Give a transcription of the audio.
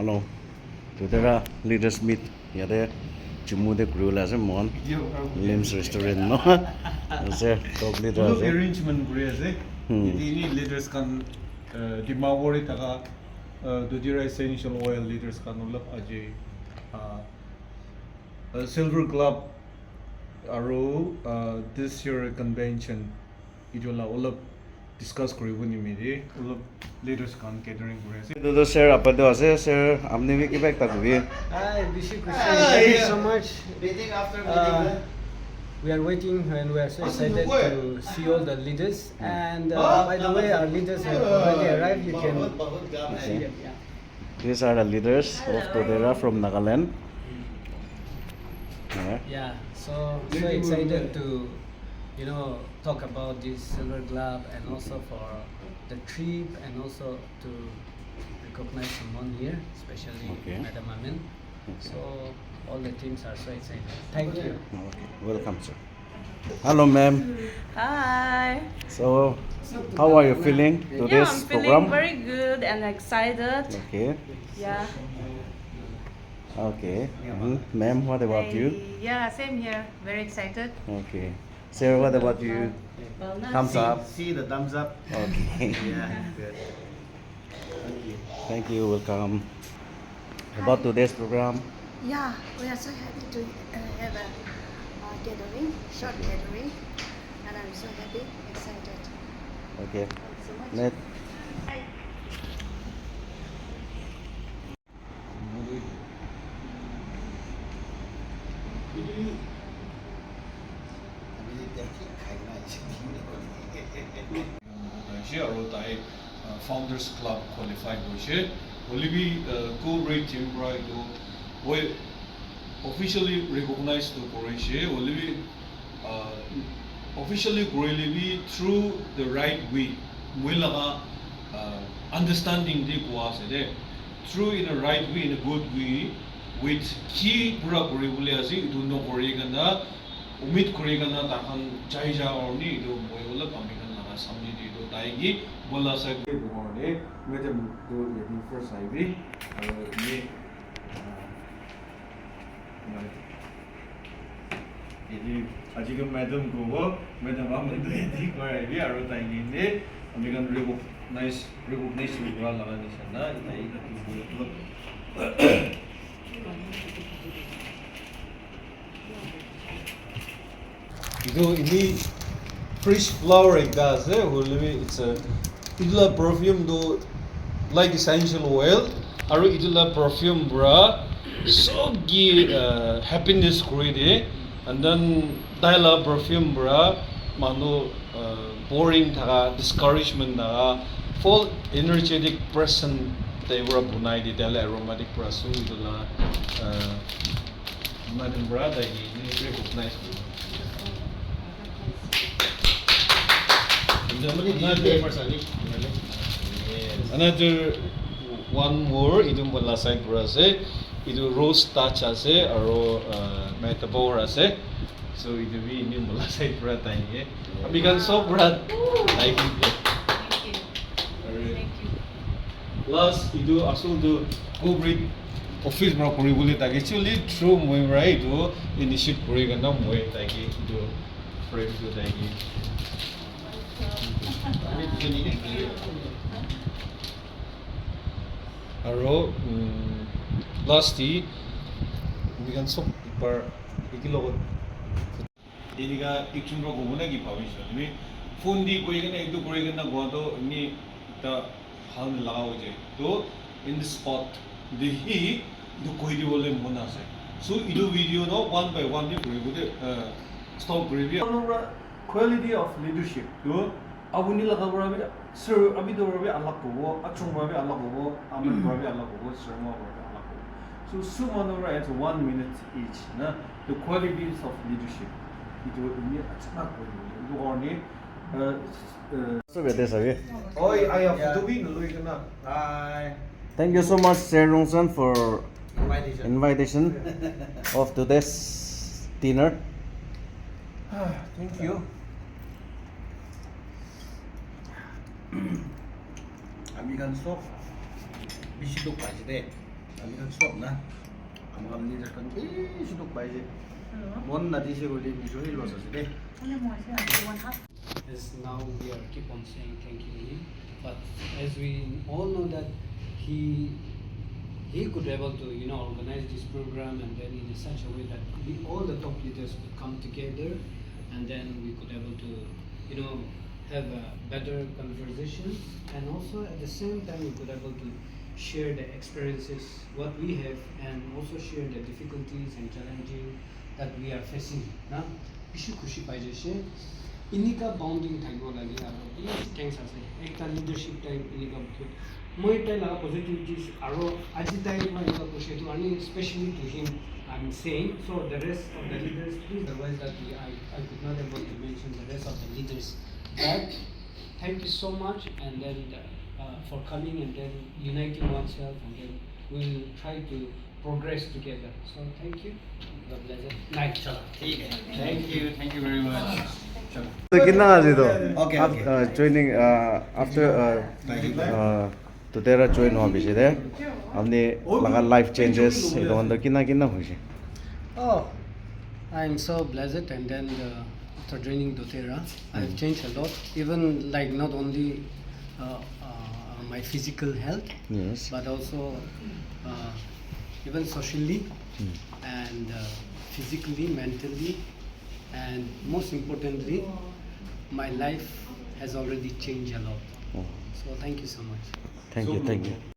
Hello. DōTeRRA leaders meet. Yade Chümoukedima ase mon. Lims restaurant no. Ase top leader ase. Arrangement gre ase. Ini leaders kan dimawori taka DōTeRRA essential oil leaders kan ulap aje silver club aru this year convention idola ulap discuss koribo ni meri ulap leaders kan catering gre ase. Do sir apa do ase sir amne vi kibek tak vi. Hi, Bishi Kushi. Thank you so much. Meeting after meeting. We are waiting and we are so excited to see all the leaders. And by the way, our leaders have already arrived. You can see them. Yeah. These are the leaders of DōTeRRA from Nagaland. Yeah. So excited to talk about this silver glove and also for the trip and also to recognize someone here, especially Madam Amin. So all the teams are so excited. Thank you. Welcome, sir. Hello, ma'am. Hi. So, how are you feeling to this I'm program? feeling very good and excited. Okay. Yeah. Okay. Ma'am, what about you? Yeah, same here. Very excited. Okay. Sir, what about you? Well, now Thumbs up. See the thumbs up. Okay. Yeah, good. Thank you. Welcome. About today's program. Yeah, we are so happy to have a gathering, short gathering, and I'm so happy, excited. Okay. Thanks so much. Let Founders Club qualified hoise. Olivi co-rate team right we officially recognized to Croatia. Olivi officially Croatia through the right way. Muilaga understanding the Kuasede through in a right way, in a good way, with key pura Koreasi, do no Koreagana, Umit Koreagana, Takan Jaija or need do Moyola Pamikan, somebody do Taigi, Bola Sag, Madam do the first IV. Jadi aji madam go madam am do edi ko ai ar ta ini American recognize ura laga ni sana itai itu ini fresh flower gas it's a idula perfume do like essential oil aru idula perfume bra so happiness create and then DōTERRA perfume bra manu boring thaga discouragement na full energetic person they were bunai di DōTERRA aromatic perfume idula madam bra da ni recognize another one more idum bola side bra se idu rose touch ase aro metabor ase so idu vi ini bola side bra tai ye abigan so bra like Thank you. Thank you. plus idu asul do corporate office bra kori bole ta actually through moi right do initiate kori gana moi ta ki idu frame do ta ki aro lastly we can so par ikilo iniga ikchunro go bona gi bhavisya ni phone di koi gana ekdu koi gana go do ni ta hal lagao je to in the spot the he do koi di bole mona se so idu video no one by one ni koi bude stop review quality of leadership to abuni lagabra be sir abi do be alak ko achung be alak ko amen be alak ko sir mo be alak ko so sumanora at 1 minute each na the qualities of leadership it will be achna ko do orni so bete sabi. oi I have to be no gana hi Thank you so much, Sir Rongsan, for invitation of today's dinner. thank you. 아미간 속 미시도 빠지대 Kami kan swap na. Kamu kan leader kan sudok baje. Mon na di siguro di video hilo sa side. As now we are keep on saying thank you to him, but as we all know that he could able to organize this program and then in such a way that all the top leaders could come together and then we could able to have a better conversation and also at the same time we could able to share the experiences what we have and also share the difficulties and challenges that we are facing now. Issue खुशी पाइजे से इनिका bounding थाइको लागि अब thanks आसे एकता leadership type इनिका थियो মই টাই লাগা পজিটিভিটিज আৰু আজি টাই মই ইনিকা কৈছে to only especially to him I'm saying so the rest of the leaders please otherwise that I could not able to mention the rest of the leaders but thank you so much and then for coming and then uniting oneself and then we'll try to progress together so thank you God bless it night chala Thank you very much. तो कितना आज तो Okay, okay. joining after doTERRA join हुआ बिचे दे हमने लगा life changes तो अंदर कितना हुई है Oh, I'm so blessed and then after joining doTERRA, I've changed a lot, even like not only my physical health, yes but also even socially and physically, mentally, and most importantly, my life has already changed a lot. oh, So thank you so much. thank you